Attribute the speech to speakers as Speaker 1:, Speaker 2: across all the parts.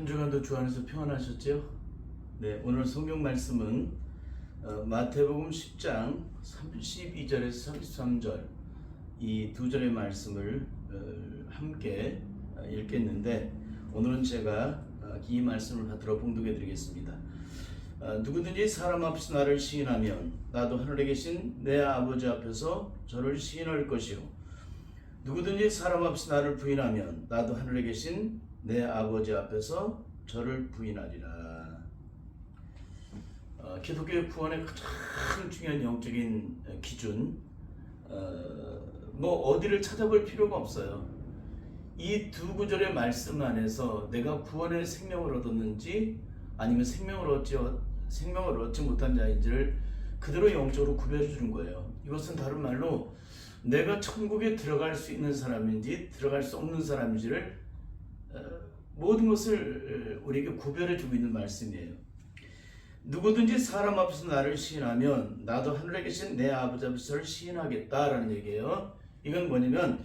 Speaker 1: 한 주간도 주 안에서 평안하셨죠? 네, 오늘 성경 말씀은 마태복음 10장 32절에서 33절 이 두 절의 말씀을 함께 읽겠는데, 오늘은 제가 이 말씀을 받들어 봉독해 드리겠습니다. 누구든지 사람 앞에서 나를 시인하면 나도 하늘에 계신 내 아버지 앞에서 저를 시인할 것이요, 누구든지 사람 앞에서 나를 부인하면 나도 하늘에 계신 내 아버지 앞에서 저를 부인하리라. 기독교의 구원의 가장 중요한 영적인 기준, 어디를 찾아볼 필요가 없어요. 이 두 구절의 말씀 안에서 내가 구원의 생명을 얻었는지 아니면 생명을 얻지 못한 자인지를 그대로 영적으로 구별해 주는 거예요. 이것은 다른 말로 내가 천국에 들어갈 수 있는 사람인지 들어갈 수 없는 사람인지를 모든 것을 우리에게 구별해 주고 있는 말씀이에요. 누구든지 사람 앞에서 나를 시인하면 나도 하늘에 계신 내 아버지 앞에서 저를 시인하겠다라는 얘기예요. 이건 뭐냐면,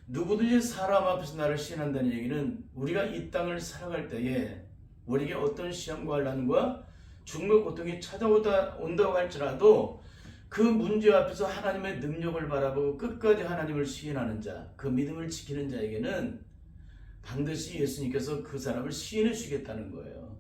Speaker 1: 누구든지 사람 앞에서 나를 시인한다는 얘기는 우리가 이 땅을 살아갈 때에 우리에게 어떤 시험과 환난과 죽음과 고통이 찾아온다고 할지라도 그 문제 앞에서 하나님의 능력을 바라보고 끝까지 하나님을 시인하는 자, 그 믿음을 지키는 자에게는 반드시 예수님께서 그 사람을 시인해 주시겠다는 거예요.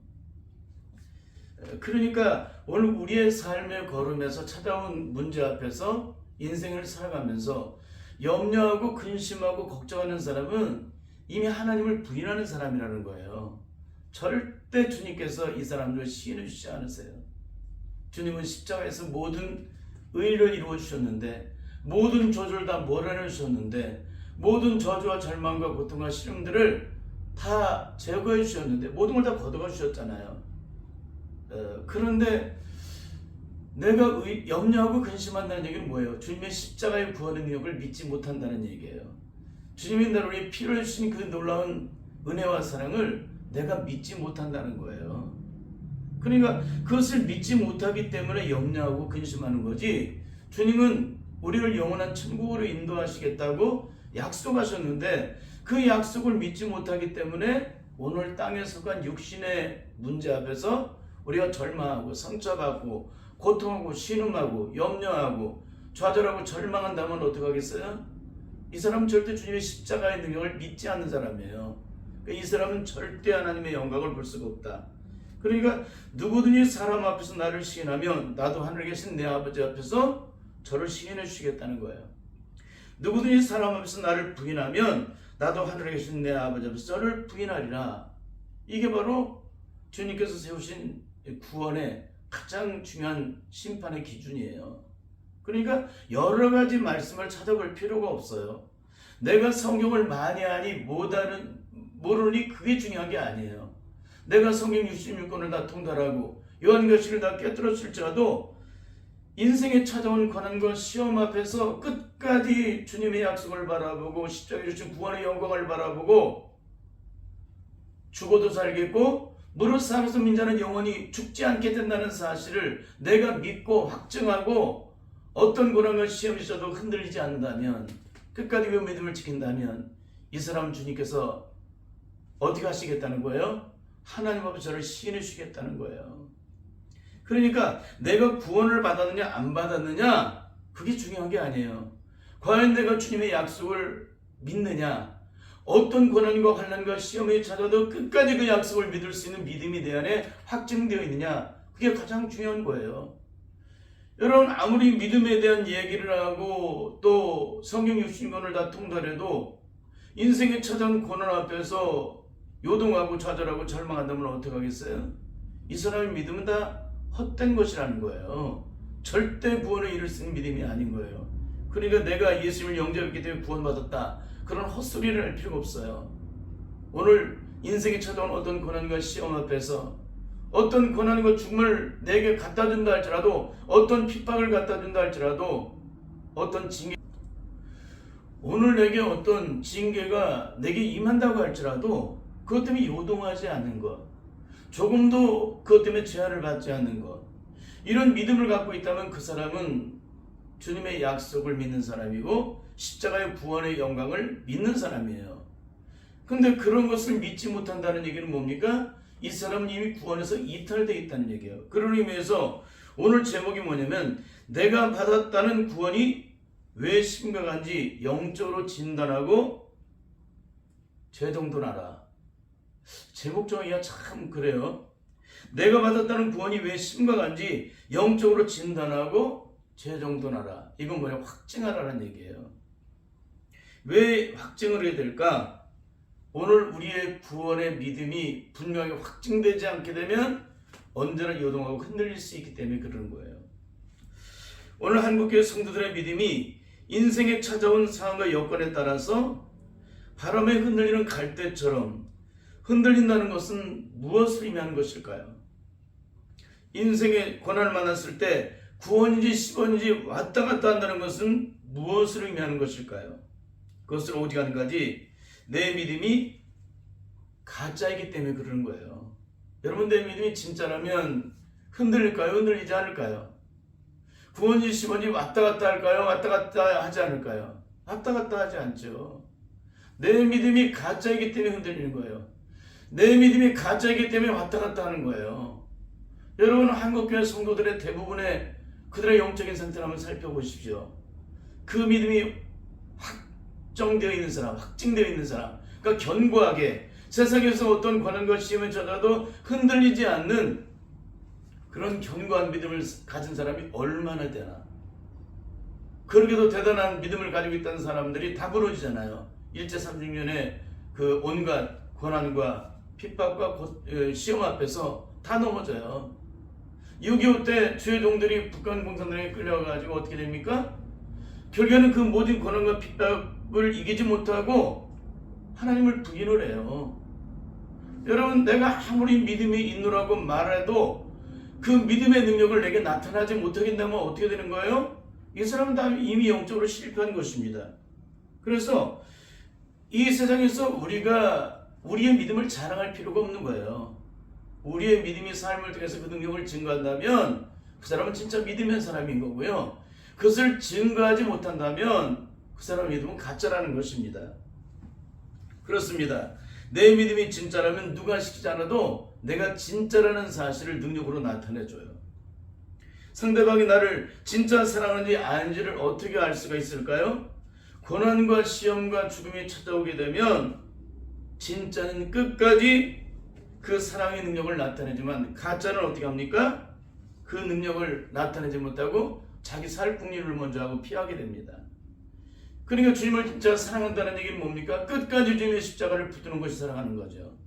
Speaker 1: 그러니까 오늘 우리의 삶의 걸음에서 찾아온 문제 앞에서 인생을 살아가면서 염려하고 근심하고 걱정하는 사람은 이미 하나님을 부인하는 사람이라는 거예요. 절대 주님께서 이 사람들을 시인해 주지 않으세요. 주님은 십자가에서 모든 의를 이루어 주셨는데, 모든 저주를 다 몰아내 주셨는데, 모든 저주와 절망과 고통과 시름들을 다 제거해 주셨는데, 모든 걸 다 걷어가 주셨잖아요. 그런데 내가 염려하고 근심한다는 얘기는 뭐예요? 주님의 십자가의 구원의 능력을 믿지 못한다는 얘기예요. 주님이 나를 위해 피를 주신 그 놀라운 은혜와 사랑을 내가 믿지 못한다는 거예요. 그러니까 그것을 믿지 못하기 때문에 염려하고 근심하는 거지, 주님은 우리를 영원한 천국으로 인도하시겠다고 약속하셨는데 그 약속을 믿지 못하기 때문에 오늘 땅에 속한 육신의 문제 앞에서 우리가 절망하고 상처받고 고통하고 신음하고 염려하고 좌절하고 절망한다면 어떡하겠어요? 이 사람은 절대 주님의 십자가의 능력을 믿지 않는 사람이에요. 그러니까 이 사람은 절대 하나님의 영광을 볼 수가 없다. 그러니까 누구든지 사람 앞에서 나를 시인하면 나도 하늘에 계신 내 아버지 앞에서 저를 시인해 주시겠다는 거예요. 누구든지 사람 앞에서 나를 부인하면 나도 하늘에 계신 내 아버지 앞에서 저를 부인하리라. 이게 바로 주님께서 세우신 구원의 가장 중요한 심판의 기준이에요. 그러니까 여러 가지 말씀을 찾아볼 필요가 없어요. 내가 성경을 많이 아니 모르니 그게 중요한 게 아니에요. 내가 성경 66권을 다 통달하고 요한계시를 다 깨뜨렸을지라도 인생에 찾아온 고난과 시험 앞에서 끝까지 주님의 약속을 바라보고 십자가에 주신 구원의 영광을 바라보고 죽어도 살겠고 무릇 살아서 민자는 영원히 죽지 않게 된다는 사실을 내가 믿고 확증하고 어떤 고난과 시험이 있어도 흔들리지 않는다면, 끝까지 그 믿음을 지킨다면 이 사람은 주님께서 어디 가시겠다는 거예요? 하나님 앞에 저를 시인해 주시겠다는 거예요. 그러니까 내가 구원을 받았느냐 안 받았느냐 그게 중요한 게 아니에요. 과연 내가 주님의 약속을 믿느냐, 어떤 고난과 환난과 시험이 찾아도 끝까지 그 약속을 믿을 수 있는 믿음이 내 안에 확증되어 있느냐, 그게 가장 중요한 거예요. 여러분, 아무리 믿음에 대한 얘기를 하고 또 성경 60권을 다 통달해도 인생에 찾아온 고난 앞에서 요동하고 좌절하고 절망한다면 어떡하겠어요? 이 사람의 믿음은 다 헛된 것이라는 거예요. 절대 구원을 이룰 수 있는 믿음이 아닌 거예요. 그러니까 내가 예수님을 영접했기 때문에 구원받았다, 그런 헛소리를 할 필요가 없어요. 오늘 인생에 찾아온 어떤 고난과 시험 앞에서 어떤 고난과 죽음을 내게 갖다 준다 할지라도, 어떤 핍박을 갖다 준다 할지라도, 어떤 징계, 오늘 내게 어떤 징계가 내게 임한다고 할지라도 그것 때문에 요동하지 않는 것, 조금도 그것 때문에 제한을 받지 않는 것, 이런 믿음을 갖고 있다면 그 사람은 주님의 약속을 믿는 사람이고 십자가의 구원의 영광을 믿는 사람이에요. 근데 그런 것을 믿지 못한다는 얘기는 뭡니까? 이 사람은 이미 구원에서 이탈되어 있다는 얘기예요. 그런 의미에서 오늘 제목이 뭐냐면 내가 받았다는 구원이 왜 심각한지 영적으로 진단하고 재정돈하라. 제목 정의가 참 그래요. 내가 받았다는 구원이 왜 심각한지 영적으로 진단하고 재정돈하라. 이건 뭐냐? 확증하라는 얘기예요. 왜 확증을 해야 될까? 오늘 우리의 구원의 믿음이 분명히 확증되지 않게 되면 언제나 요동하고 흔들릴 수 있기 때문에 그러는 거예요. 오늘 한국교회 성도들의 믿음이 인생에 찾아온 상황과 여건에 따라서 바람에 흔들리는 갈대처럼 흔들린다는 것은 무엇을 의미하는 것일까요? 인생의 고난을 만났을 때 구원인지 10원인지 왔다 갔다 한다는 것은 무엇을 의미하는 것일까요? 그것은 오직 한 가지, 내 믿음이 가짜이기 때문에 그러는 거예요. 여러분, 내 믿음이 진짜라면 흔들릴까요? 흔들리지 않을까요? 구원인지 10원인지 왔다 갔다 할까요? 왔다 갔다 하지 않을까요? 왔다 갔다 하지 않죠. 내 믿음이 가짜이기 때문에 흔들리는 거예요. 내 믿음이 가짜이기 때문에 왔다 갔다 하는 거예요. 여러분, 한국교회 성도들의 대부분의 그들의 영적인 상태를 한번 살펴보십시오. 그 믿음이 확정되어 있는 사람, 확증되어 있는 사람, 그러니까 견고하게 세상에서 어떤 고난과 시험을 찾아도 흔들리지 않는 그런 견고한 믿음을 가진 사람이 얼마나 되나. 그러게도 대단한 믿음을 가지고 있다는 사람들이 다 부러지잖아요. 일제상징년의 그 온갖 고난과 핍박과 시험 앞에서 다 넘어져요. 6.25 때 주의 종들이 북한 공산당에 끌려가지고 어떻게 됩니까? 결국에는 그 모든 고난과 핍박을 이기지 못하고 하나님을 부인을 해요. 여러분, 내가 아무리 믿음이 있노라고 말해도 그 믿음의 능력을 내게 나타나지 못하게 된다면 어떻게 되는 거예요? 이 사람은 다 이미 영적으로 실패한 것입니다. 그래서 이 세상에서 우리가 우리의 믿음을 자랑할 필요가 없는 거예요. 우리의 믿음이 삶을 통해서 그 능력을 증거한다면 그 사람은 진짜 믿음의 사람인 거고요. 그것을 증거하지 못한다면 그 사람의 믿음은 가짜라는 것입니다. 그렇습니다. 내 믿음이 진짜라면 누가 시키지 않아도 내가 진짜라는 사실을 능력으로 나타내줘요. 상대방이 나를 진짜 사랑하는지 아닌지를 어떻게 알 수가 있을까요? 고난과 시험과 죽음이 찾아오게 되면 진짜는 끝까지 그 사랑의 능력을 나타내지만 가짜는 어떻게 합니까? 그 능력을 나타내지 못하고 자기 살풍리를 먼저 하고 피하게 됩니다. 그러니까 주님을 진짜 사랑한다는 얘기는 뭡니까? 끝까지 주님의 십자가를 붙드는 것이 사랑하는 거죠.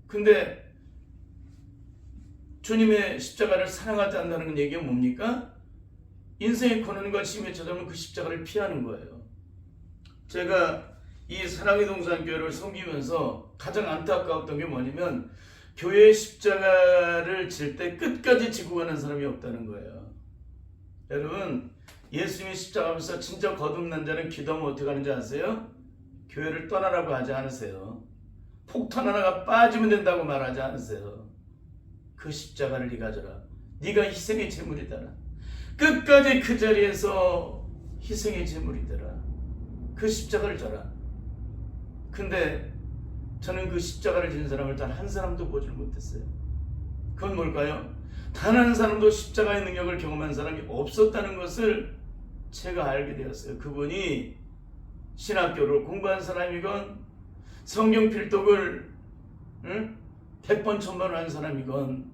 Speaker 1: 근데 주님의 십자가를 사랑하지 않는다는 얘기가 뭡니까? 인생의 고난과 시험에 찾아오면 그 십자가를 피하는 거예요. 제가 이 사랑의 동산교회를 섬기면서 가장 안타까웠던 게 뭐냐면 교회의 십자가를 질 때 끝까지 지고 가는 사람이 없다는 거예요. 여러분, 예수님이 십자가 앞에서 진짜 거듭난 자는 기도하면 어떻게 하는지 아세요? 교회를 떠나라고 하지 않으세요. 폭탄 하나가 빠지면 된다고 말하지 않으세요. 그 십자가를 네가 져라. 네가 희생의 제물이더라. 끝까지 그 자리에서 희생의 제물이 되라. 그 십자가를 져라. 근데 저는 그 십자가를 지는 사람을 단 한 사람도 보질 못했어요. 그건 뭘까요? 단 한 사람도 십자가의 능력을 경험한 사람이 없었다는 것을 제가 알게 되었어요. 그분이 신학교를 공부한 사람이건 성경 필독을 100번 1000번 한 사람이건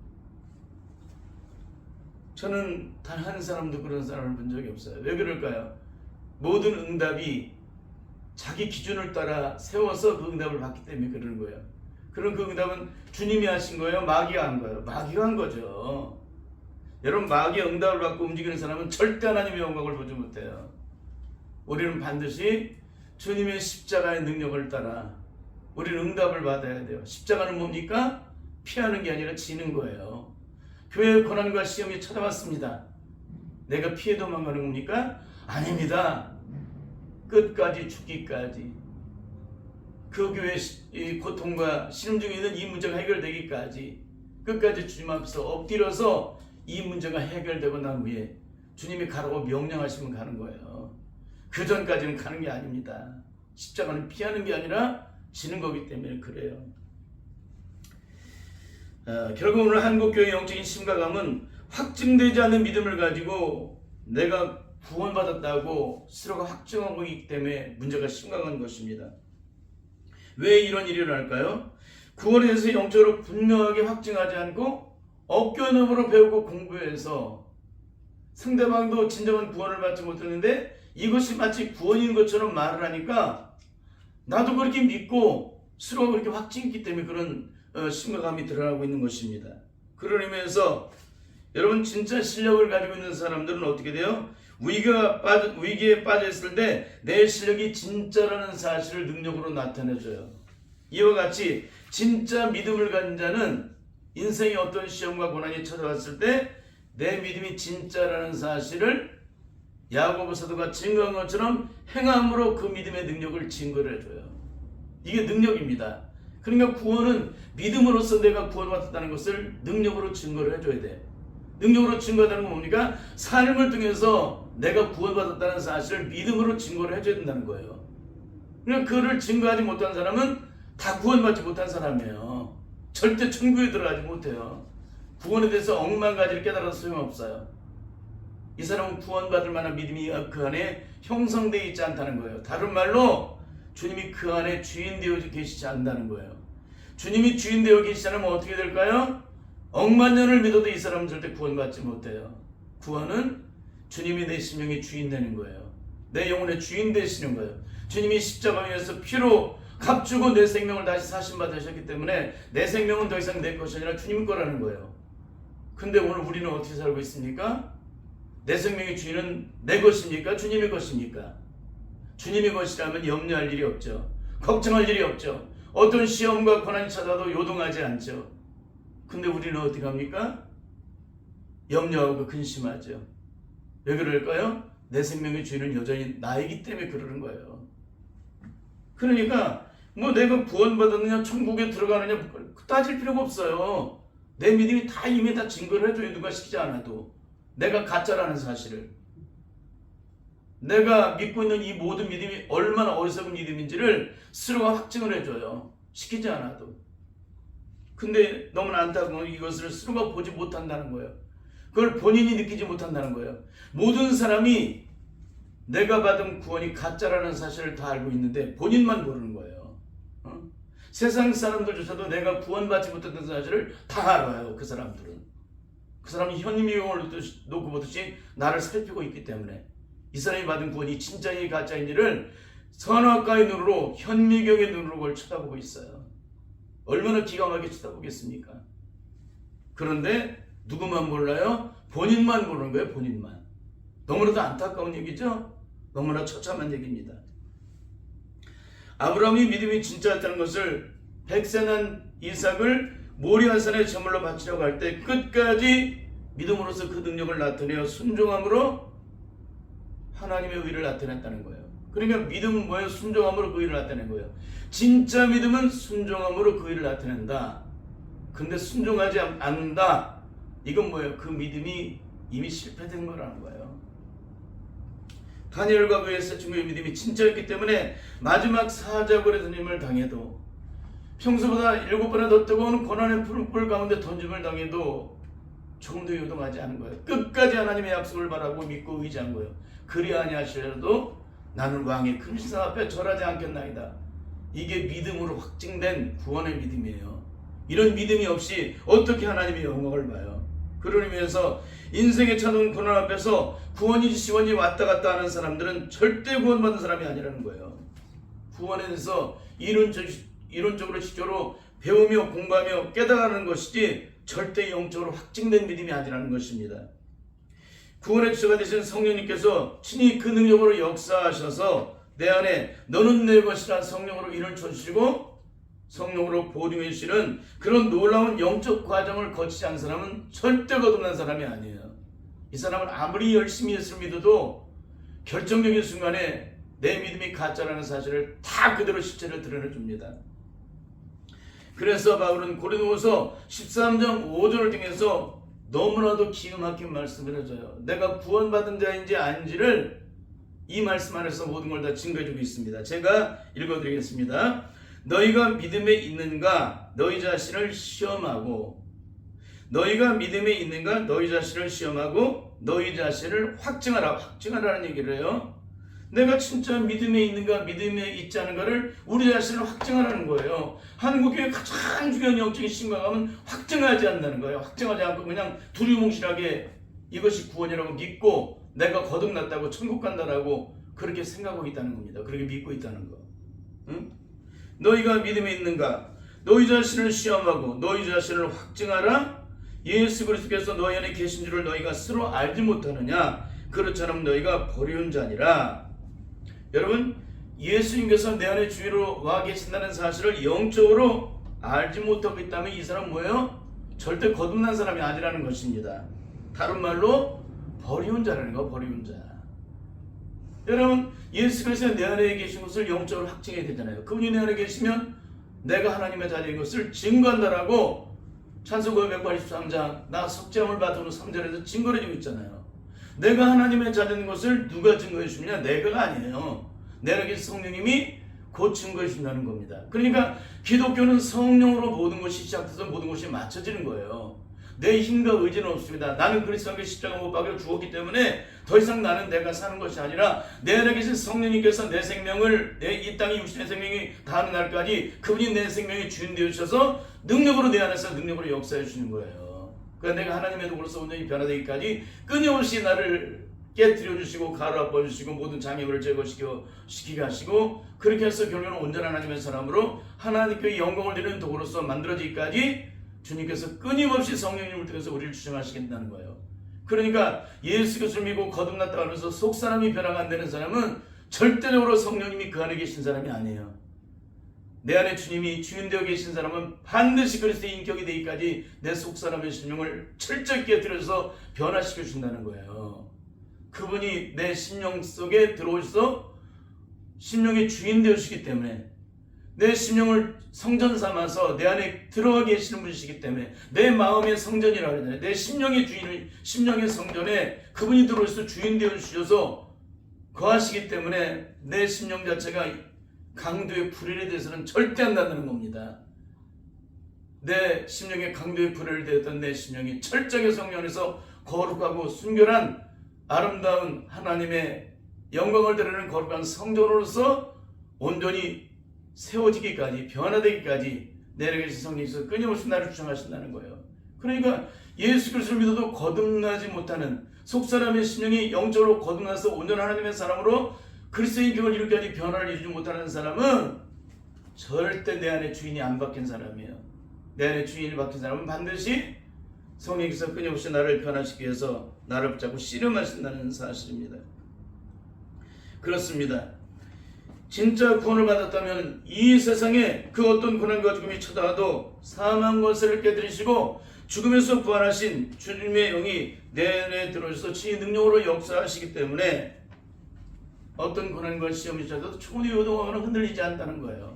Speaker 1: 저는 단 한 사람도 그런 사람을 본 적이 없어요. 왜 그럴까요? 모든 응답이 자기 기준을 따라 세워서 그 응답을 받기 때문에 그러는 거예요. 그럼 그 응답은 주님이 하신 거예요? 마귀가 한 거예요? 마귀가 한 거죠. 여러분, 마귀의 응답을 받고 움직이는 사람은 절대 하나님의 영광을 보지 못해요. 우리는 반드시 주님의 십자가의 능력을 따라 우리는 응답을 받아야 돼요. 십자가는 뭡니까? 피하는 게 아니라 지는 거예요. 교회의 고난과 시험이 찾아왔습니다. 내가 피해 도망가는 겁니까? 아닙니다. 끝까지 죽기까지 그 교회의 고통과 시름 중에 있는 이 문제가 해결되기까지 끝까지 주님 앞에서 엎드려서 이 문제가 해결되고 난 후에 주님이 가라고 명령하시면 가는 거예요. 그 전까지는 가는 게 아닙니다. 십자가는 피하는 게 아니라 지는 거기 때문에 그래요. 결국 오늘 한국교회 영적인 심각함은 확증되지 않는 믿음을 가지고 내가 구원받았다고 스스로가 확증하고 있기 때문에 문제가 심각한 것입니다. 왜 이런 일이 일어날까요? 구원에 대해서 영적으로 분명하게 확증하지 않고 어깨너머로 배우고 공부해서 상대방도 진정한 구원을 받지 못했는데 이것이 마치 구원인 것처럼 말을 하니까 나도 그렇게 믿고 스스로가 그렇게 확증했기 때문에 그런 심각함이 드러나고 있는 것입니다. 그런 의미에서 여러분 진짜 실력을 가지고 있는 사람들은 어떻게 돼요? 위기에 빠졌을 때 내 실력이 진짜라는 사실을 능력으로 나타내줘요. 이와 같이 진짜 믿음을 가진 자는 인생의 어떤 시험과 고난이 찾아왔을 때 내 믿음이 진짜라는 사실을 야고보 사도가 증거한 것처럼 행함으로 그 믿음의 능력을 증거를 해줘요. 이게 능력입니다. 그러니까 구원은 믿음으로써 내가 구원받았다는 것을 능력으로 증거를 해줘야 돼. 능력으로 증거하다는 건 뭡니까? 삶을 통해서 내가 구원받았다는 사실을 믿음으로 증거를 해줘야 된다는 거예요. 그러니까 그를 증거하지 못한 사람은 다 구원받지 못한 사람이에요. 절대 천국에 들어가지 못해요. 구원에 대해서 억만 가지를 깨달아서 소용없어요. 이 사람은 구원받을 만한 믿음이 그 안에 형성되어 있지 않다는 거예요. 다른 말로 주님이 그 안에 주인 되어 계시지 않는다는 거예요. 주님이 주인 되어 계시지 않으면 어떻게 될까요? 억만 년을 믿어도 이 사람은 절대 구원받지 못해요. 구원은 주님이 내 심령의 주인 되는 거예요. 내 영혼의 주인 되시는 거예요. 주님이 십자가에서 피로 값주고 내 생명을 다시 사신받으셨기 때문에 내 생명은 더 이상 내 것이 아니라 주님 거라는 거예요. 근데 오늘 우리는 어떻게 살고 있습니까? 내 생명의 주인은 내 것입니까? 주님의 것입니까? 주님의 것이라면 염려할 일이 없죠. 걱정할 일이 없죠. 어떤 시험과 고난이 찾아도 요동하지 않죠. 근데 우리는 어떻게 합니까? 염려하고 근심하죠. 왜 그럴까요? 내 생명의 주인은 여전히 나이기 때문에 그러는 거예요. 그러니까 뭐 내가 구원받았느냐 천국에 들어가느냐 따질 필요가 없어요. 내 믿음이 다 이미 다 증거를 해줘요. 누가 시키지 않아도. 내가 가짜라는 사실을. 내가 믿고 있는 이 모든 믿음이 얼마나 어리석은 믿음인지를 스스로가 확증을 해줘요. 시키지 않아도. 근데 너무나 안타까운 건 이것을 스스로가 보지 못한다는 거예요. 그걸 본인이 느끼지 못한다는 거예요. 모든 사람이 내가 받은 구원이 가짜라는 사실을 다 알고 있는데 본인만 모르는 거예요. 세상 사람들조차도 내가 구원받지 못했던 사실을 다 알아요. 그 사람들은. 그 사람이 현미경을 놓고 보듯이 나를 살피고 있기 때문에 이 사람이 받은 구원이 진짜인지 가짜인지를 선악과의 눈으로 현미경의 눈으로 그걸 쳐다보고 있어요. 얼마나 기가 막히게 쳐다보겠습니까? 그런데 누구만 몰라요? 본인만 모르는 거예요. 본인만. 너무나도 안타까운 얘기죠? 너무나 처참한 얘기입니다. 아브라함이 믿음이 진짜였다는 것을 백세 난 이삭을 모리아산에 제물로 바치려고 할 때 끝까지 믿음으로써 그 능력을 나타내어 순종함으로 하나님의 의를 나타냈다는 거예요. 그러니까 믿음은 뭐예요? 순종함으로 그 의를 나타낸 거예요. 진짜 믿음은 순종함으로 그 의를 나타낸다. 근데 순종하지 않는다. 이건 뭐예요? 그 믿음이 이미 실패된 거라는 거예요. 다니엘과 그의 세 친구의 믿음이 진짜였기 때문에 마지막 사자굴에 던짐을 당해도 평소보다 7배나 더 뜨거운 고난의 푸른불 가운데 던짐을 당해도 조금도 요동하지 않은 거예요. 끝까지 하나님의 약속을 바라고 믿고 의지한 거예요. 그리 아니하시려도 나는 왕의 큰 신상 앞에 절하지 않겠나이다. 이게 믿음으로 확증된 구원의 믿음이에요. 이런 믿음이 없이 어떻게 하나님의 영광을 봐요? 그런 의미에서 인생에 찾아온 고난 앞에서 구원인지 시원이 왔다 갔다 하는 사람들은 절대 구원받은 사람이 아니라는 거예요. 구원에 대해서 이론적으로 지적으로 배우며 공부하며 깨달아가는 것이지 절대 영적으로 확증된 믿음이 아니라는 것입니다. 구원의 주체가 되신 성령님께서 친히 그 능력으로 역사하셔서 내 안에 너는 내 것이라 성령으로 인을 쳐주시고 성령으로 보증해 주시는 그런 놀라운 영적 과정을 거치지 않은 사람은 절대 거듭난 사람이 아니에요. 이 사람은 아무리 열심히 예수를 믿어도 결정적인 순간에 내 믿음이 가짜라는 사실을 다 그대로 실체를 드러내줍니다. 그래서 바울은 고린도후서 13장 5절을 통해서 너무나도 기가 막힌 말씀을 해줘요. 내가 구원받은 자인지 아닌지를 이 말씀 안에서 모든 걸 다 증거해주고 있습니다. 제가 읽어드리겠습니다. 너희가 믿음에 있는가 너희 자신을 시험하고 너희가 믿음에 있는가 너희 자신을 시험하고 너희 자신을 확증하라. 확증하라는 얘기를 해요. 내가 진짜 믿음에 있는가 믿음에 있지 않은가를 우리 자신을 확증하라는 거예요. 한국교회 가장 중요한 영적인 신앙은 확증하지 않는다는 거예요. 확증하지 않고 그냥 두리뭉실하게 이것이 구원이라고 믿고 내가 거듭났다고 천국 간다라고 그렇게 생각하고 있다는 겁니다. 그렇게 믿고 있다는 거. 응? 너희가 믿음에 있는가 너희 자신을 시험하고 너희 자신을 확증하라. 예수 그리스도께서 너희 안에 계신 줄을 너희가 스스로 알지 못하느냐. 그렇처럼 너희가 버리운 자니라. 여러분, 예수님께서 내 안에 주위로 와 계신다는 사실을 영적으로 알지 못하고 있다면 이 사람 뭐예요? 절대 거듭난 사람이 아니라는 것입니다. 다른 말로 버리운 자라는 거. 버리운 자. 여러분, 예수 그리스도 내 안에 계신 것을 영적으로 확증해야 되잖아요. 그분이 내 안에 계시면 내가 하나님의 자녀인 것을 증거한다라고 찬송가 183장 나 석자함을 받은 3절에서 증거를 해주고 있잖아요. 내가 하나님의 자녀인 것을 누가 증거해 주느냐? 내가 아니에요. 내 안에 계신 성령님이 곧 증거해 준다는 겁니다. 그러니까 기독교는 성령으로 모든 것이 시작돼서 모든 것이 맞춰지는 거예요. 내 힘과 의지는 없습니다. 나는 그리스도께 십자가 못 박혀 죽었기 때문에 더 이상 나는 내가 사는 것이 아니라 내 안에 계신 성령님께서 내 생명을 내 이 땅에 육신의 생명이 닿는 날까지 그분이 내 생명의 주인 되어 주셔서 능력으로 내 안에서 능력으로 역사해 주시는 거예요. 그러니까 내가 하나님의 도구로서 온전히 변화되기까지 끊임없이 나를 깨뜨려 주시고 가로압아 주시고 모든 장애물을 제거시키게 하시고 그렇게 해서 결국은 온전한 하나님의 사람으로 하나님께 영광을 드리는 도구로서 만들어지기까지 주님께서 끊임없이 성령님을 통해서 우리를 주장하시겠다는 거예요. 그러니까 예수 그리스도를 믿고 거듭났다 하면서 속사람이 변화가 안 되는 사람은 절대적으로 성령님이 그 안에 계신 사람이 아니에요. 내 안에 주님이 주인 되어 계신 사람은 반드시 그리스도의 인격이 되기까지 내 속사람의 심령을 철저히 깨뜨려서 변화시켜 준다는 거예요. 그분이 내 심령 속에 들어오셔서 심령의 주인 되시기 때문에 내 심령을 성전 삼아서 내 안에 들어가 계시는 분이시기 때문에 내 마음의 성전이라고 하잖아요. 내 심령의 주인을 심령의 성전에 그분이 들어오셔서 주인 되어 주셔서 거하시기 때문에 내 심령 자체가 강도의 불의에 대해서는 절대 안 닿는 겁니다. 내 심령의 강도의 불의를 대했던 내 심령이 철저하게 성령 안에서 거룩하고 순결한 아름다운 하나님의 영광을 드리는 거룩한 성전으로서 온전히 세워지기까지 변화되기까지 내게 계신 성령께서 끊임없이 나를 주장하신다는 거예요. 그러니까 예수 그리스도를 믿어도 거듭나지 못하는 속사람의 심령이 영적으로 거듭나서 온전한 하나님의 사람으로 그리스도의 인격을 이루기까지 변화를 이루지 못하는 사람은 절대 내 안에 주인이 안 바뀐 사람이에요. 내 안에 주인이 바뀐 사람은 반드시 성령께서 끊임없이 나를 변화시키기 위해서 나를 붙잡고 씨름하신다는 사실입니다. 그렇습니다. 진짜 구원을 받았다면 이 세상에 그 어떤 고난과 죽음이 찾아와도 사망과 세를 깨뜨리시고 죽음에서 부활하신 주님의 영이 내 안에 들어오셔서 지 능력으로 역사하시기 때문에 어떤 고난과 시험이 찾아도 초원이 요동하거나 흔들리지 않다는 거예요.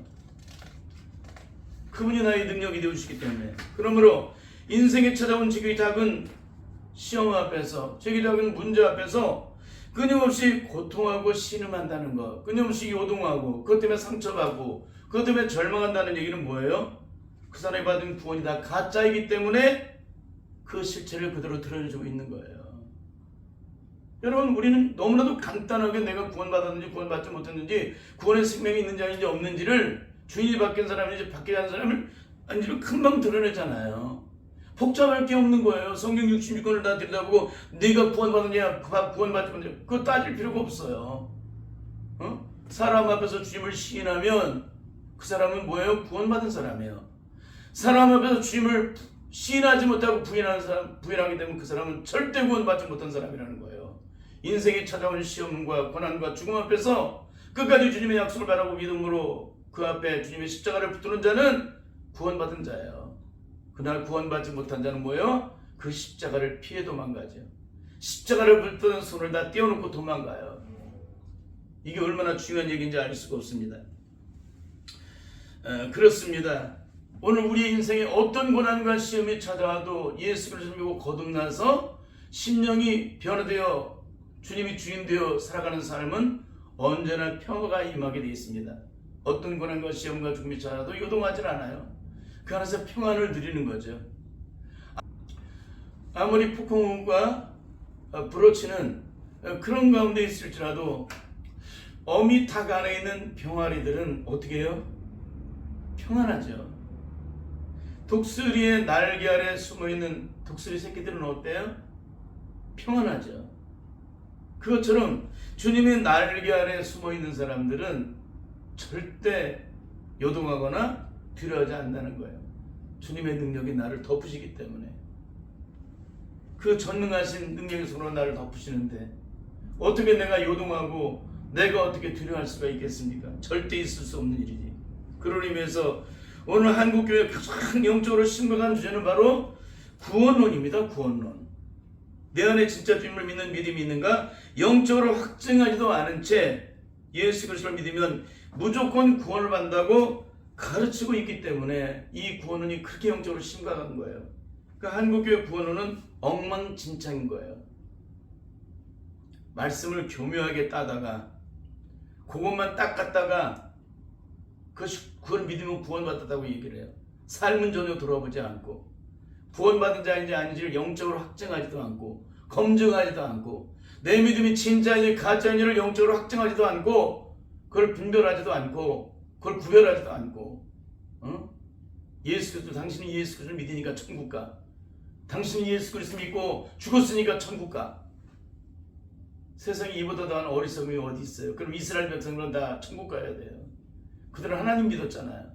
Speaker 1: 그분이 나의 능력이 되어주시기 때문에. 그러므로 인생에 찾아온 지극히 작은 시험 앞에서 지극히 작은 문제 앞에서 끊임없이 고통하고 신음한다는 것, 끊임없이 요동하고 그것 때문에 상처받고 그것 때문에 절망한다는 얘기는 뭐예요? 그 사람이 받은 구원이 다 가짜이기 때문에 그 실체를 그대로 드러내주고 있는 거예요. 여러분, 우리는 너무나도 간단하게 내가 구원받았는지 구원받지 못했는지 구원의 생명이 있는지 아닌지 없는지를 주인이 바뀐 사람인지 바뀌지 않은 사람을 아닌지를 금방 드러내잖아요. 복잡할 게 없는 거예요. 성경 66권을 다 들여다보고 네가 구원받았냐 구원받지 못했냐 그거 따질 필요가 없어요. 사람 앞에서 주님을 시인하면 그 사람은 뭐예요? 구원받은 사람이에요. 사람 앞에서 주님을 시인하지 못하고 부인하게 되면 그 사람은 절대 구원받지 못한 사람이라는 거예요. 인생이 찾아온 시험과 고난과 죽음 앞에서 끝까지 주님의 약속을 바라고 믿음으로 그 앞에 주님의 십자가를 붙드는 자는 구원받은 자예요. 그날 구원받지 못한 자는 뭐예요? 그 십자가를 피해 도망가죠. 십자가를 붙드는 손을 다 떼어놓고 도망가요. 이게 얼마나 중요한 얘기인지 알 수가 없습니다. 그렇습니다. 오늘 우리 인생에 어떤 고난과 시험이 찾아와도 예수 그리스도를 믿고 거듭나서 심령이 변화되어 주님이 주인 되어 살아가는 삶은 언제나 평화가 임하게 되어 있습니다. 어떤 고난과 시험과 죽음이 찾아도 요동하지 않아요. 그 안에서 평안을 누리는 거죠. 아무리 폭풍과 불어치는 그런 가운데 있을지라도 어미 닭 안에 있는 병아리들은 어떻게 해요? 평안하죠. 독수리의 날개 아래 숨어있는 독수리 새끼들은 어때요? 평안하죠. 그것처럼 주님의 날개 아래 숨어있는 사람들은 절대 요동하거나 두려워하지 않는다는 거예요. 주님의 능력이 나를 덮으시기 때문에. 그 전능하신 능력의 손으로 나를 덮으시는데 어떻게 내가 요동하고 내가 어떻게 두려워할 수가 있겠습니까? 절대 있을 수 없는 일이지. 그런 의미에서 오늘 한국교회 가장 영적으로 심각한 주제는 바로 구원론입니다. 구원론. 내 안에 진짜 주님을 믿는 믿음이 있는가? 영적으로 확증하지도 않은 채 예수 그리스도를 믿으면 무조건 구원을 받는다고 가르치고 있기 때문에 이 구원론이 그렇게 영적으로 심각한 거예요. 그러니까 한국교회 구원론은 엉망진창인 거예요. 말씀을 교묘하게 따다가 그것만 딱 갖다가 그걸 믿으면 구원받았다고 얘기를 해요. 삶은 전혀 돌아보지 않고 구원받은 자인지 아닌지를 영적으로 확증하지도 않고 검증하지도 않고 내 믿음이 진짜인지 가짜인지를 영적으로 확증하지도 않고 그걸 분별하지도 않고 그걸 구별하지도 않고 예수 그리스도 당신이 예수 그리스도를 믿으니까 천국 가. 당신이 예수 그리스도 믿고 죽었으니까 천국 가. 세상에 이보다 더한 어리석음이 어디 있어요? 그럼 이스라엘 백성들은 다 천국 가야 돼요. 그들은 하나님 믿었잖아요.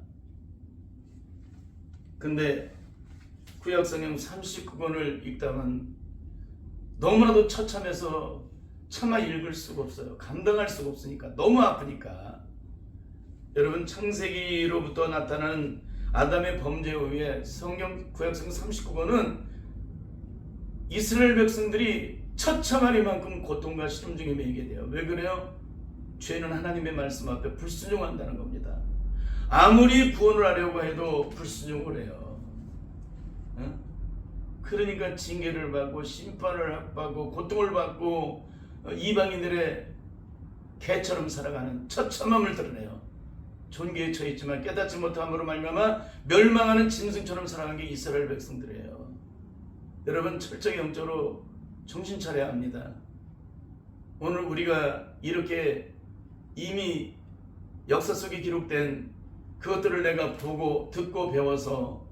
Speaker 1: 근데 구약성경 39권을 읽다면 너무나도 처참해서 차마 읽을 수가 없어요. 감당할 수가 없으니까. 너무 아프니까. 여러분 창세기로부터 나타나는 아담의 범죄에 의해 성경 구약성경 39권은 이스라엘 백성들이 처참하리만큼 고통과 시름 중에 매이게 돼요. 왜 그래요? 죄는 하나님의 말씀 앞에 불순종한다는 겁니다. 아무리 구원을 하려고 해도 불순종을 해요. 그러니까 징계를 받고 심판을 받고 고통을 받고 이방인들의 개처럼 살아가는 처참함을 드러내요. 존귀에 처했지만 깨닫지 못함으로 말미암아 멸망하는 짐승처럼 살아간 게 이스라엘 백성들이에요. 여러분 철저히 영적으로 정신 차려야 합니다. 오늘 우리가 이렇게 이미 역사 속에 기록된 그것들을 내가 보고 듣고 배워서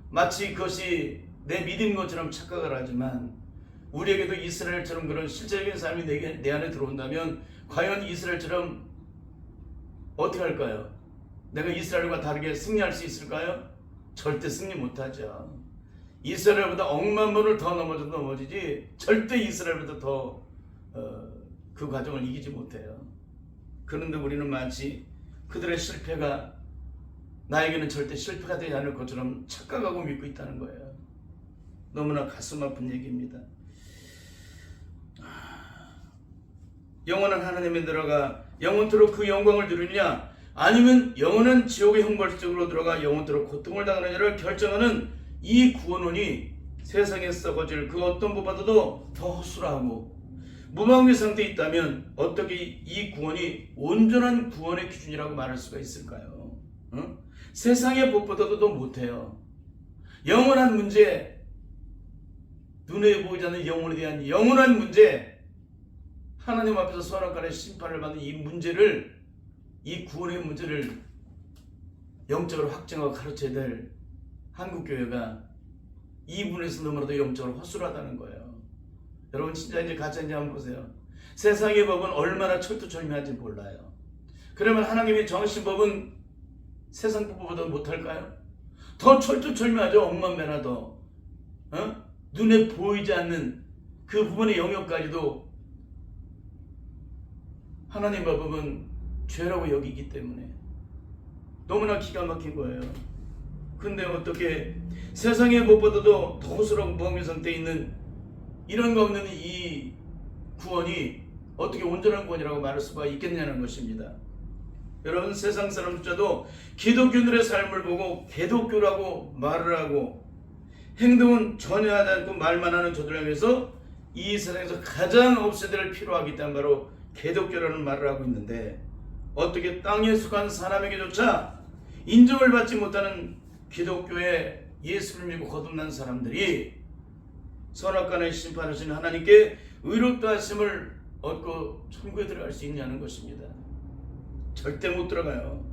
Speaker 1: 마치 그것이 내 믿음인 것처럼 착각을 하지만 우리에게도 이스라엘처럼 그런 실제적인 삶이 내 안에 들어온다면 과연 이스라엘처럼 어떻게 할까요? 내가 이스라엘과 다르게 승리할 수 있을까요? 절대 승리 못하죠. 이스라엘보다 억만 번을 더 넘어지지 절대 이스라엘보다 더 그 과정을 이기지 못해요. 그런데 우리는 마치 그들의 실패가 나에게는 절대 실패가 되지 않을 것처럼 착각하고 믿고 있다는 거예요. 너무나 가슴 아픈 얘기입니다. 영원한 하나님에 들어가 영원토록 그 영광을 누리느냐 아니면 영원한 지옥의 형벌 속으로 들어가 영원토록 고통을 당하느냐를 결정하는 이 구원론이 세상에 썩어질 그 어떤 것보다도 더 허술하고 무방비 상태에 있다면 어떻게 이 구원이 온전한 구원의 기준이라고 말할 수가 있을까요? 세상의 법보다도 더 못해요. 영원한 문제, 눈에 보이지 않는 영혼에 대한 영원한 문제, 하나님 앞에서 선악간의 심판을 받는 이 문제를, 이 구원의 문제를 영적으로 확증하고 가르쳐야 될 한국교회가 이 부분에서 너무나도 영적으로 허술하다는 거예요. 여러분 진짜인지 가짜인지 한번 보세요. 세상의 법은 얼마나 철두철미한지 몰라요. 그러면 하나님의 정하신 법은 세상 법보다 못할까요? 더 철두철미하죠. 억만 배나 더. 눈에 보이지 않는 그 부분의 영역까지도 하나님 법은 죄라고 여기기 때문에 너무나 기가 막힌 거예요. 근데 어떻게 세상의 법보다도 더 허술하고 무방비 상태에 있는 이런 거 없는 이 구원이 어떻게 온전한 구원이라고 말할 수가 있겠냐는 것입니다. 여러분 세상 사람조차도 기독교인들의 삶을 보고 개독교라고 말을 하고 행동은 전혀 하지 않고 말만 하는 저들을 위해서 이 세상에서 가장 없애야 될 필요하기 때문에 바로 개독교라는 말을 하고 있는데 어떻게 땅에 속한 사람에게조차 인정을 받지 못하는 기독교의 예수를 믿고 거듭난 사람들이 선악간에 심판하신 하나님께 의롭다 하심을 얻고 천국에 들어갈 수 있냐는 것입니다. 절대 못 들어가요.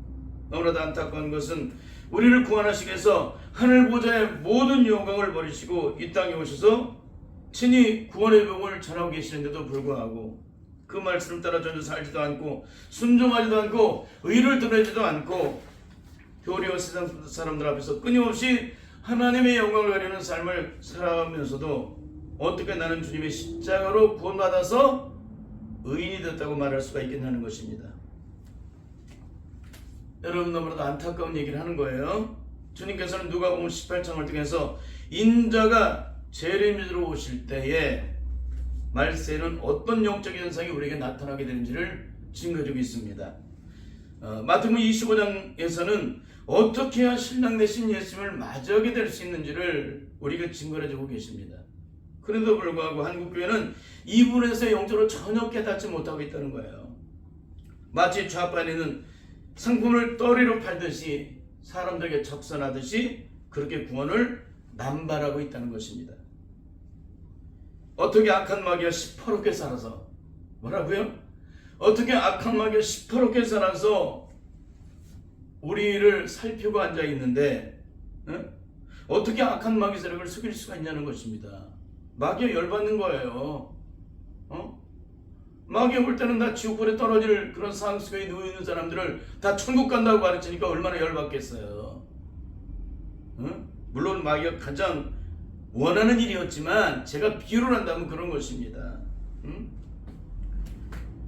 Speaker 1: 너무나도 안타까운 것은 우리를 구원하시기 위해서 하늘 보좌의 모든 영광을 버리시고 이 땅에 오셔서 친히 구원의 복음을 전하고 계시는데도 불구하고 그 말씀을 따라 전혀 살지도 않고 순종하지도 않고 의를 드러내지도 않고 교리와 세상 사람들 앞에서 끊임없이 하나님의 영광을 가리는 삶을 살아가면서도 어떻게 나는 주님의 십자가로 구원받아서 의인이 됐다고 말할 수가 있겠냐는 것입니다. 여러분, 너무나도 안타까운 얘기를 하는 거예요. 주님께서는 누가복음 18장을 통해서 인자가 재림으로 오실 때에 말세는 어떤 영적 현상이 우리에게 나타나게 되는지를 증거해주고 있습니다. 마태복음 25장에서는 어떻게 해야 신랑 되신 예수님을 맞이하게 될 수 있는지를 우리에게 증거해주고 계십니다. 그런데도 불구하고 한국교회는 이 부분에서 영적으로 전혀 깨닫지 못하고 있다는 거예요. 마치 좌판에 있는 상품을 떨이로 팔듯이 사람들에게 적선하듯이 그렇게 구원을 남발하고 있다는 것입니다. 어떻게 악한 마귀가 시퍼렇게 살아서 뭐라고요? 어떻게 악한 마귀가 시퍼렇게 살아서 우리를 살피고 앉아 있는데 어떻게 악한 마귀 세력을 속일 수가 있냐는 것입니다. 마귀가 열받는 거예요. 마귀가 볼 때는 다 지옥불에 떨어질 그런 상황 속에 누워있는 사람들을 다 천국 간다고 가르치니까 얼마나 열받겠어요. 물론 마귀가 가장 원하는 일이었지만 제가 비유를 한다면 그런 것입니다.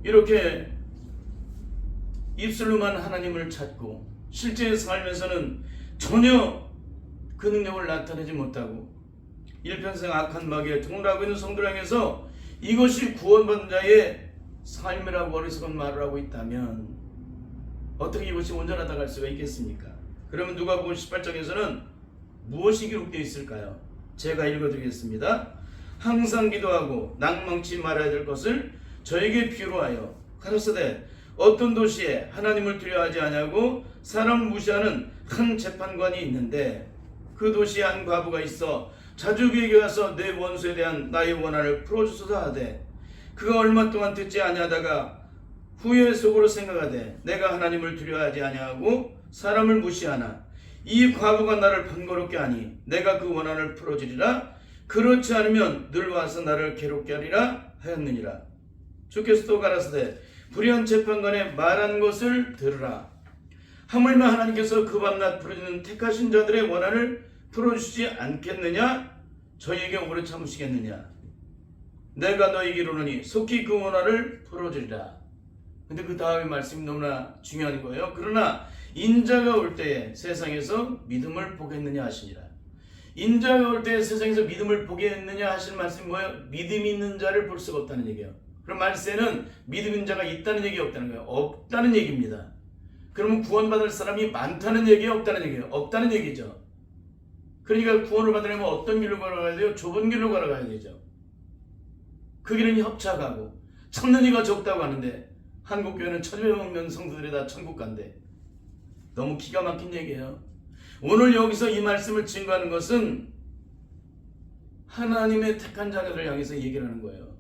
Speaker 1: 이렇게 입술로만 하나님을 찾고 실제 삶에서는 전혀 그 능력을 나타내지 못하고 일평생 악한 마귀에 통로하고 있는 성도를 향해서 이것이 구원받은 자의 삶이라고 어리석은 말을 하고 있다면 어떻게 이것이 온전하다고 할 수가 있겠습니까? 그러면 누가복음 18장에서는 무엇이 기록되어 있을까요? 제가 읽어드리겠습니다. 항상 기도하고 낭망치 말아야 될 것을 저에게 비유로 하여 가로사대 어떤 도시에 하나님을 두려워하지 아니하고 사람 무시하는 한 재판관이 있는데 그 도시에 한 과부가 있어 자주 그에게 가서 내 원수에 대한 나의 원한을 풀어주소서 하되 그가 얼마 동안 듣지 아니하다가 후에 속으로 생각하되 내가 하나님을 두려워하지 아니하고 사람을 무시하나 이 과부가 나를 번거롭게 하니 내가 그 원한을 풀어주리라. 그렇지 않으면 늘 와서 나를 괴롭게 하리라 하였느니라. 주께서 또 가라사대 불의한 재판관의 말한 것을 들으라. 하물며 하나님께서 그 밤낮 부르짖는 택하신 자들의 원한을 풀어주시지 않겠느냐? 저희에게 오래 참으시겠느냐? 내가 너희에게 이르노니 속히 그 원한을 풀어주리라. 근데 그 다음의 말씀이 너무나 중요한 거예요. 그러나 인자가 올 때에 세상에서 믿음을 보겠느냐 하시니라. 인자가 올 때에 세상에서 믿음을 보겠느냐 하시는 말씀이 뭐예요? 믿음 있는 자를 볼 수가 없다는 얘기예요. 그럼 말세는 믿음 있는 자가 있다는 얘기 없다는 거예요. 없다는 얘기입니다. 그러면 구원받을 사람이 많다는 얘기예요? 없다는 얘기예요? 없다는 얘기죠. 그러니까 구원을 받으려면 어떤 길로 걸어가야 돼요? 좁은 길로 걸어가야 되죠. 그 길은 협착하고 찾는 이가 적다고 하는데 한국교회는 1,200만 명 성도들이 다 천국 간대. 너무 기가 막힌 얘기예요. 오늘 여기서 이 말씀을 증거하는 것은 하나님의 택한 자들을 향해서 얘기를 하는 거예요.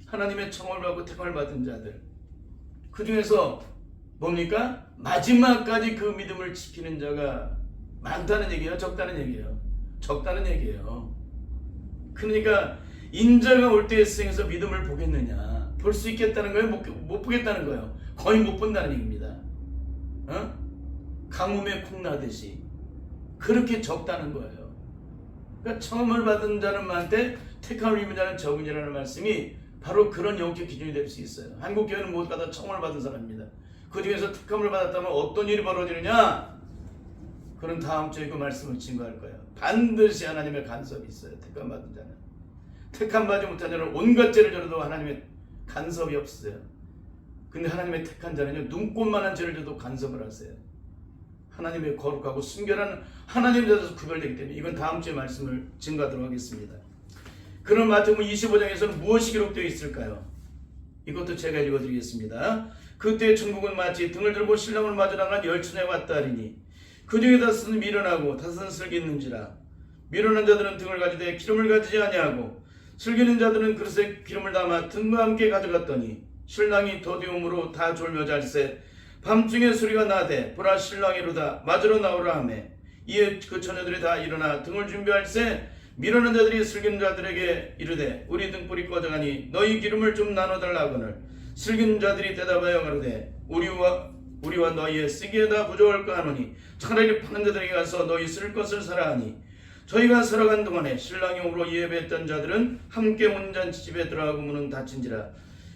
Speaker 1: 하나님의 청을 받고 택을 받은 자들. 그 중에서 뭡니까? 마지막까지 그 믿음을 지키는 자가 많다는 얘기예요? 적다는 얘기예요? 적다는 얘기예요. 그러니까 인자가 올 때에 세상에서 믿음을 보겠느냐? 볼 수 있겠다는 거예요? 못 보겠다는 거예요? 거의 못 본다는 얘기입니다. 가뭄에 콩 나듯이 그렇게 적다는 거예요. 그러니까 청음을 받은 자는 많되 택함을 입은 자는 적으니라는 말씀이 바로 그런 영적 기준이 될 수 있어요. 한국교회는 모두가 다 청음을 받은 사람입니다. 그 중에서 택함을 받았다면 어떤 일이 벌어지느냐? 그런 다음 주에 그 말씀을 증거할 거예요. 반드시 하나님의 간섭이 있어요. 택함 받은 자는. 택함 받지 못한 자는 온갖 죄를 져도 하나님의 간섭이 없어요. 근데 하나님의 택한 자는요, 눈꽃만한 죄를 져도 간섭을 하세요. 하나님의 거룩하고 순결한 하나님의 자에서 구별되기 때문에 이건 다음 주에 말씀을 증거하도록 하겠습니다. 그럼 마태복음 25장에서는 무엇이 기록되어 있을까요? 이것도 제가 읽어드리겠습니다. 그때 천국은 마치 등을 들고 신랑을 맞으러 나간 열처녀와 같다 하리니 그 중에 다섯은 미련하고 다섯은 슬기 있는지라. 미련한 자들은 등을 가지되 기름을 가지지 아니하고 슬기 있는 자들은 그릇에 기름을 담아 등과 함께 가져갔더니 신랑이 더디움으로 다 졸며 잘세 밤중에 소리가 나되 보라 신랑이로다 맞으러 나오라 하매 이에 그 처녀들이 다 일어나 등을 준비할세 미련한 자들이 슬기 있는 자들에게 이르되 우리 등불이 꺼져가니 너희 기름을 좀 나눠달라 하거늘 슬기 있는 자들이 대답하여 가로되 우리와 너희의 쓰기에다 부족할까 하노니 차라리 파는 자들에게 가서 너희 쓸 것을 사라 하니 저희가 살아간 동안에 신랑이 오므로 예배했던 자들은 함께 온 잔치집에 들어가고 문은 닫힌지라.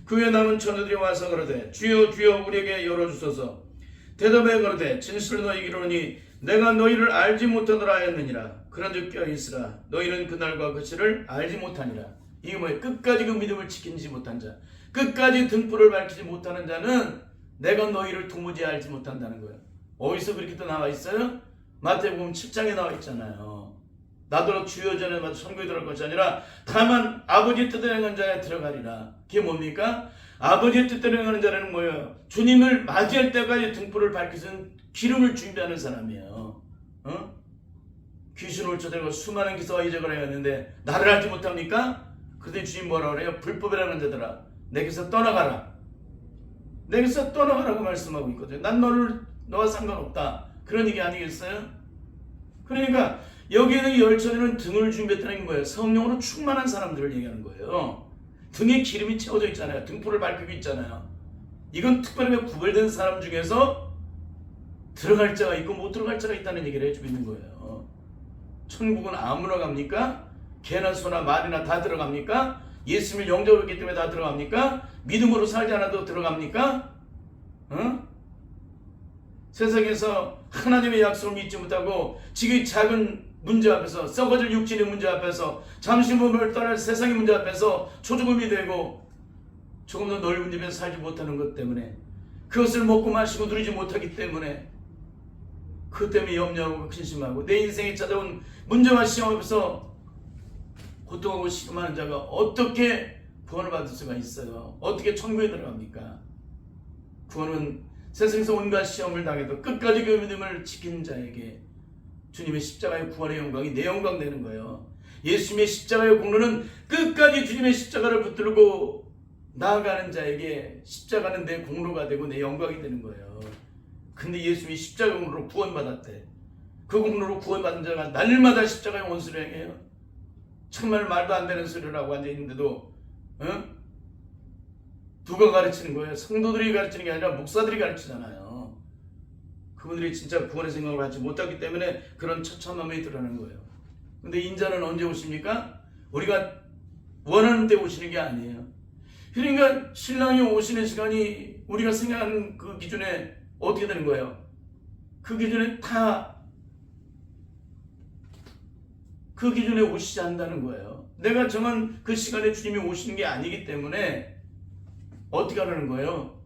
Speaker 1: 그 후에 남은 처녀들이 와서 가로되 주여 주여 우리에게 열어주소서. 대답하여 가로되 진실로 너희에게 이르노니 내가 너희를 알지 못하더라 하였느니라. 그런즉 껴있으라. 너희는 그날과 그 시를 알지 못하니라. 이게 뭐예요? 끝까지 그 믿음을 지키지 못한 자, 끝까지 등불을 밝히지 못하는 자는 내가 너희를 도무지 알지 못한다는 거예요. 어디서 그렇게 또 나와 있어요? 마태복음 7장에 나와 있잖아요. 나더러 주여 전에 마저 천국에 들어갈 것이 아니라 다만 아버지의 뜻대로 행하는 자에 들어가리라. 그게 뭡니까? 아버지의 뜻대로 행하는 자라는 뭐예요? 주님을 맞이할 때까지 등불을 밝히는 기름을 준비하는 사람이에요. 귀신 올쳐들고 수많은 기사와 이적을 하였는데 나를 알지 못합니까? 그때 주님 뭐라 그래요? 불법이라는 자들아 내게서 떠나가라. 내게서 떠나가라고 말씀하고 있거든요. 난 너와 상관없다. 그런 얘기 아니겠어요? 그러니까 여기에는 열처녀는 등을 준비했다는 게 뭐예요? 성령으로 충만한 사람들을 얘기하는 거예요. 등에 기름이 채워져 있잖아요. 등불을 밝히고 있잖아요. 이건 특별하게 구별된 사람 중에서 들어갈 자가 있고 못 들어갈 자가 있다는 얘기를 해주고 있는 거예요. 천국은 아무나 갑니까? 개나 소나 말이나 다 들어갑니까? 예수님을 영접을 했기 때문에 다 들어갑니까? 믿음으로 살지 않아도 들어갑니까? 세상에서 하나님의 약속을 믿지 못하고 지금 작은 문제 앞에서 썩어질 육신의 문제 앞에서 잠시 몸을 떠날 세상의 문제 앞에서 초조금이 되고 조금 더 넓은 집에서 살지 못하는 것 때문에 그것을 먹고 마시고 누리지 못하기 때문에 그 때문에 염려하고 근심하고 내 인생에 찾아온 문제와 시험 앞에서 고통하고 시험하는 자가 어떻게 구원을 받을 수가 있어요? 어떻게 천국에 들어갑니까? 구원은 세상에서 온갖 시험을 당해도 끝까지 그 믿음을 지키는 자에게 주님의 십자가의 구원의 영광이 내 영광 되는 거예요. 예수님의 십자가의 공로는 끝까지 주님의 십자가를 붙들고 나아가는 자에게 십자가는 내 공로가 되고 내 영광이 되는 거예요. 근데 예수님이 십자가 공로로 구원받았대. 그 공로로 구원받은 자가 날마다 십자가의 원수를 행해요. 정말 말도 안 되는 소리라고 앉아있는데도 누가 가르치는 거예요? 성도들이 가르치는 게 아니라 목사들이 가르치잖아요. 그분들이 진짜 구원의 생각을 하지 못하기 때문에 그런 처참함이 드러나는 거예요. 근데 인자는 언제 오십니까? 우리가 원하는 때 오시는 게 아니에요. 그러니까 신랑이 오시는 시간이 우리가 생각하는 그 기준에 어떻게 되는 거예요? 그 기준에 그 기준에 오시지 않는다는 거예요. 내가 정한 그 시간에 주님이 오시는 게 아니기 때문에 어떻게 하라는 거예요?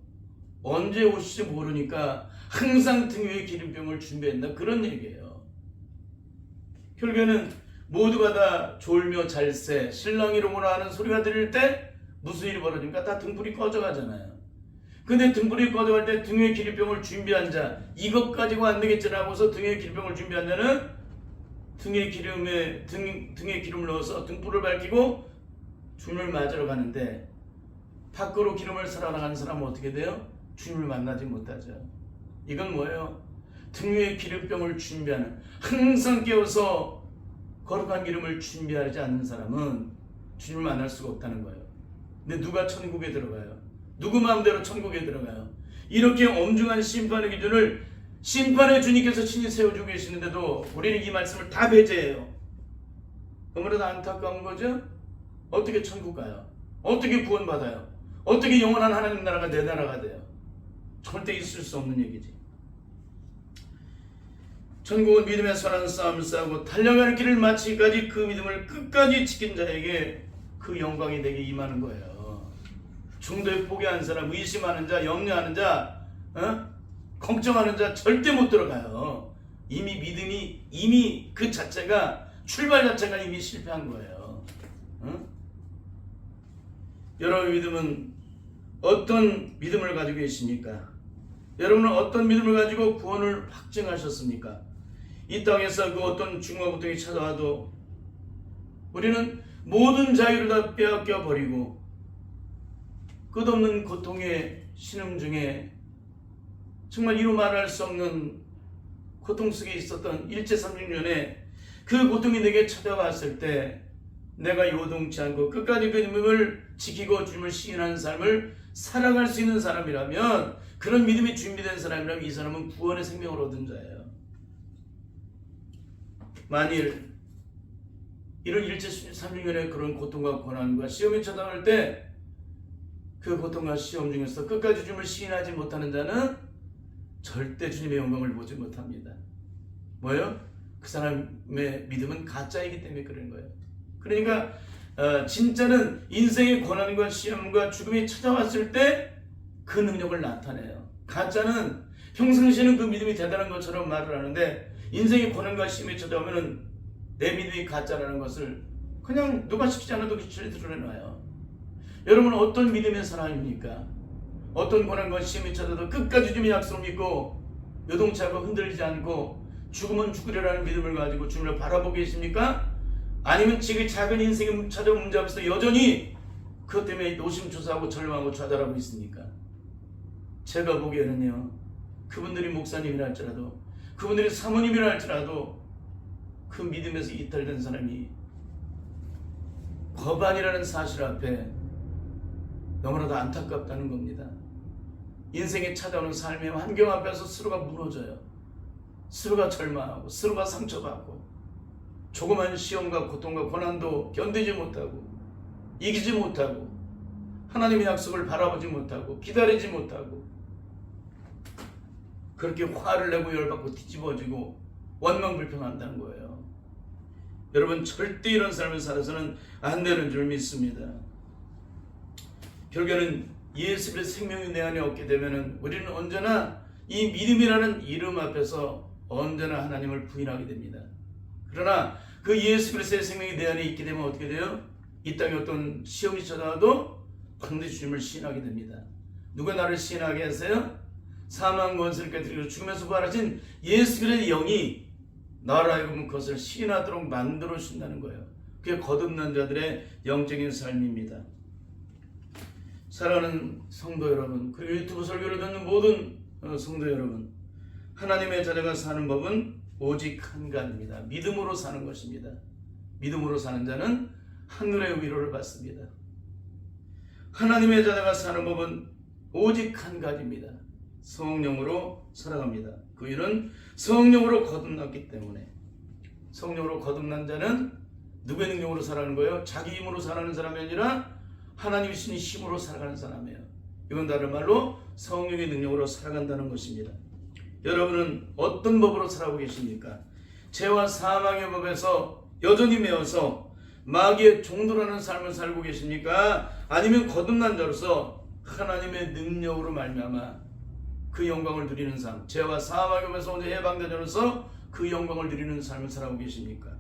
Speaker 1: 언제 오실지 모르니까 항상 등 위에 기름병을 준비한다. 그런 얘기예요. 결국에는 모두가 다 졸며 잘세 신랑이로구나 하는 소리가 들릴 때 무슨 일이 벌어집니까? 다 등불이 꺼져가잖아요. 근데 등불이 꺼져갈 때 등 위에 기름병을 준비한 자 이것 가지고 안 되겠지라 하고서 등 위에 기름병을 준비한 자는 등에 기름을 넣어서 등불을 밝히고 주님을 맞으러 가는데 밖으로 기름을 사러 나가는 사람은 어떻게 돼요? 주님을 만나지 못하죠. 이건 뭐예요? 등 위에 기름병을 준비하는 항상 깨워서 거룩한 기름을 준비하지 않는 사람은 주님을 만날 수가 없다는 거예요. 근데 누가 천국에 들어가요? 누구 마음대로 천국에 들어가요? 이렇게 엄중한 심판의 기준을 심판의 주님께서 친히 세워주고 계시는데도 우리는 이 말씀을 다 배제해요. 너무나도 안타까운 거죠? 어떻게 천국 가요? 어떻게 구원받아요? 어떻게 영원한 하나님 나라가 내 나라가 돼요? 절대 있을 수 없는 얘기지. 천국은 믿음의 선한 싸움을 싸우고 달려가는 길을 마치기까지 그 믿음을 끝까지 지킨 자에게 그 영광이 내게 임하는 거예요. 중도에 포기한 사람, 의심하는 자, 염려하는 자, 걱정하는 자 절대 못 들어가요. 이미 믿음이 그 자체가 출발 자체가 이미 실패한 거예요. 여러분의 믿음은 어떤 믿음을 가지고 계십니까? 여러분은 어떤 믿음을 가지고 구원을 확증하셨습니까? 이 땅에서 그 어떤 중화 고통이 찾아와도 우리는 모든 자유를 다 빼앗겨 버리고 끝없는 고통의 신음 중에 정말 이루 말할 수 없는 고통 속에 있었던 일제 36년에 그 고통이 내게 찾아왔을 때 내가 요동치 않고 끝까지 그 믿음을 지키고 주님을 시인하는 삶을 살아갈 수 있는 사람이라면, 그런 믿음이 준비된 사람이라면 이 사람은 구원의 생명을 얻은 자예요. 만일 이런 일제 36년의 그런 고통과 고난과 시험이 찾아올 때 그 고통과 시험 중에서 끝까지 주님을 시인하지 못하는 자는 절대 주님의 영광을 보지 못합니다. 뭐예요? 그 사람의 믿음은 가짜이기 때문에 그런 거예요. 그러니까 진짜는 인생의 고난과 시험과 죽음이 찾아왔을 때 그 능력을 나타내요. 가짜는 평상시에는 그 믿음이 대단한 것처럼 말을 하는데 인생의 고난과 시험이 찾아오면 내 믿음이 가짜라는 것을 그냥 누가 시키지 않아도 기출에 드러내놔요. 여러분은 어떤 믿음의 사람입니까? 어떤 고난과 시험이 찾아도 끝까지 주님의 약속을 믿고 요동치 않고 흔들리지 않고 죽으면 죽으리라는 믿음을 가지고 주님을 바라보고 계십니까? 아니면 지금 작은 인생에 찾아온 문제 앞에서 여전히 그것 때문에 노심초사하고 절망하고 좌절하고 있습니까? 제가 보기에는요, 그분들이 목사님이라 할지라도, 그분들이 사모님이라 할지라도 그 믿음에서 이탈된 사람이 거반이라는 사실 앞에 너무나도 안타깝다는 겁니다. 인생에 찾아오는 삶의 환경 앞에서 스스로가 무너져요. 스스로가 절망하고 스스로가 상처받고 조그만 시험과 고통과 고난도 견디지 못하고 이기지 못하고 하나님의 약속을 바라보지 못하고 기다리지 못하고 그렇게 화를 내고 열받고 뒤집어지고 원망불평한다는 거예요. 여러분, 절대 이런 삶을 살아서는 안 되는 줄 믿습니다. 결국에는 예수 그리스도의 생명이 내 안에 없게 되면은 우리는 언제나 이 믿음이라는 이름 앞에서 언제나 하나님을 부인하게 됩니다. 그러나 그 예수 그리스도의 생명이 내 안에 있게 되면 어떻게 돼요? 이 땅에 어떤 시험이 찾아와도 반드시 주님을 시인하게 됩니다. 누가 나를 시인하게 했어요? 사망 권세를 깨뜨리고 죽음에서 부활하신 예수 그리스도의 영이 나를 하여금 그것을 시인하도록 만들어 주신다는 거예요. 그게 거듭난 자들의 영적인 삶입니다. 사랑하는 성도 여러분, 그리고 유튜브 설교를 듣는 모든 성도 여러분, 하나님의 자녀가 사는 법은 오직 한 가지입니다. 믿음으로 사는 것입니다. 믿음으로 사는 자는 하늘의 위로를 받습니다. 하나님의 자녀가 사는 법은 오직 한 가지입니다. 성령으로 살아갑니다. 그 이유는 성령으로 거듭났기 때문에. 성령으로 거듭난 자는 누구의 능력으로 살아가는 거예요? 자기 힘으로 살아가는 사람이 아니라 하나님이 주신 힘으로 살아가는 사람이에요. 이건 다른 말로 성령의 능력으로 살아간다는 것입니다. 여러분은 어떤 법으로 살아가고 계십니까? 죄와 사망의 법에서 여전히 매어서 마귀의 종도라는 삶을 살고 계십니까? 아니면 거듭난 자로서 하나님의 능력으로 말미암아 그 영광을 누리는 삶, 죄와 사망의 법에서 오늘 해방된 자로서 그 영광을 누리는 삶을 살아가고 계십니까?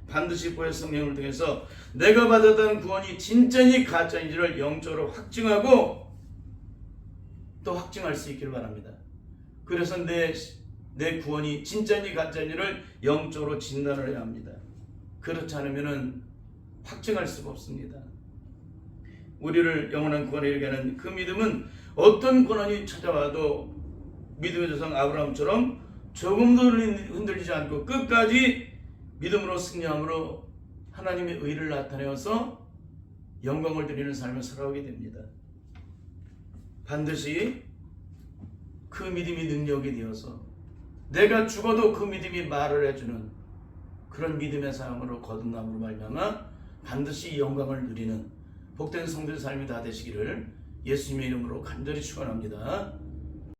Speaker 1: 반드시 보혜 성령을 통해서 내가 받았던 구원이 진짜인지 가짜인지를 영적으로 확증하고 또 확증할 수 있기를 바랍니다. 그래서 내 구원이 진짜인지 가짜인지를 영적으로 진단을 해야 합니다. 그렇지 않으면 확증할 수가 없습니다. 우리를 영원한 구원에 이르게 하는 그 믿음은 어떤 고난이 찾아와도 믿음의 조상 아브라함처럼 조금도 흔들리지 않고 끝까지 믿음으로 승리함으로 하나님의 의를 나타내어서 영광을 드리는 삶을 살아오게 됩니다. 반드시 그 믿음이 능력이 되어서 내가 죽어도 그 믿음이 말을 해주는 그런 믿음의 삶으로 거듭남으로 말미암아 반드시 영광을 누리는 복된 성도의 삶이 다 되시기를 예수님의 이름으로 간절히 축원합니다.